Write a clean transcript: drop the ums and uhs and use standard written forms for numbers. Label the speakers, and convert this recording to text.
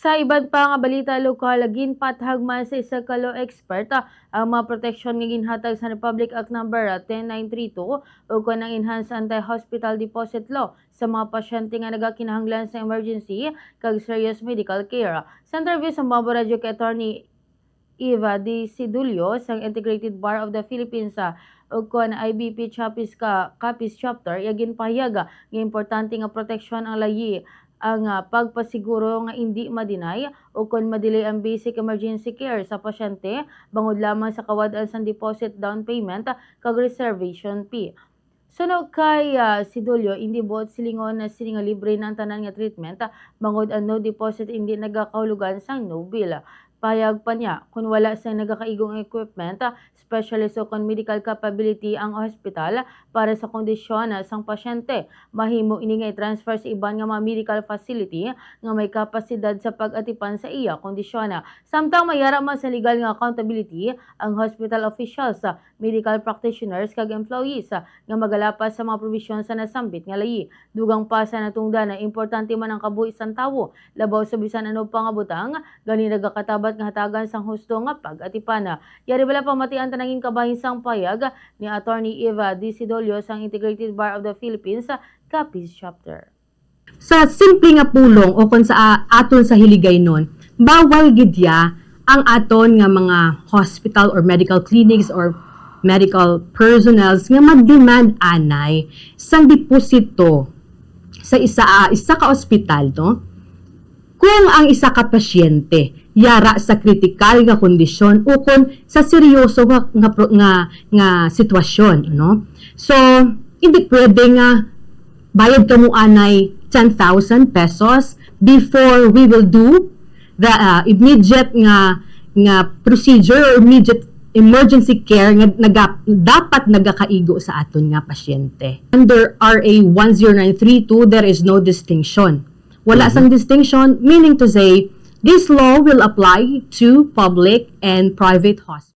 Speaker 1: Sa iban pa nga balita lokal, ginpatahag man sa isa ka law expert ang mga proteksyon nga ginhatag sa Republic Act No. 10932 ug kanang Enhanced Anti-Hospital Deposit Law sa mga pasyente nga nagakinahanglan sa emergency kag serious medical care. Sa interview sa Mambo Radio kay Attorney Eva D. Sidulio sa Integrated Bar of the Philippines ug kon IBP Capiz Chapter, ginpahiyaga nga importante nga proteksyon ang layi ang pagpasiguro nga hindi madinay o kon madelay ang basic emergency care sa pasyente bangod lamang sa kawad-an sa deposit down payment kag reservation fee. Sunog kay Sidulio, hindi buot silingon na sini nga libre na ang tanan nga treatment bangod ang no deposit hindi nagakahulugan sang no bill. Payag pa niya, kung wala sa nagakaigong equipment, specialist o kon medical capability ang hospital para sa kondisyon sang pasyente, mahimo ini nga i-transfer sa iban nga mga medical facility nga may kapasidad sa pag-atipan sa iya kondisyon. Samtang mayara man sa legal nga accountability ang hospital officials, medical practitioners kag employees nga magalapas sa mga probisyon sa nasambit nga layi. Dugang pa sa natungdan na importante man ang kabuhi sang tawo, labaw sa bisan ano pa nga butang, gani nagakatabat nga hatagan sang husto nga pag-atipan. Yari bala pamatian tanangin kabahin sang payag ni Attorney Eva D. Sidolio sang Integrated Bar of the Philippines Capiz Chapter.
Speaker 2: Sa simple nga pulong o kung sa aton sa hiligay nun, bawal gidya ang aton nga mga hospital or medical clinics or medical personnels nga mag-demand anay sang deposito sa isa ka ospital, no? Kung ang isa ka pasyente yara sa kritikal nga kondisyon o kung sa seryoso nga sitwasyon, no? So, hindi pwede nga bayad ka mo anay 10,000 pesos before we will do the immediate nga procedure or immediate emergency care nga dapat nagakaigo sa aton nga pasyente. Under RA 10932, there is no distinction. Wala sang distinction, meaning to say, this law will apply to public and private hospitals.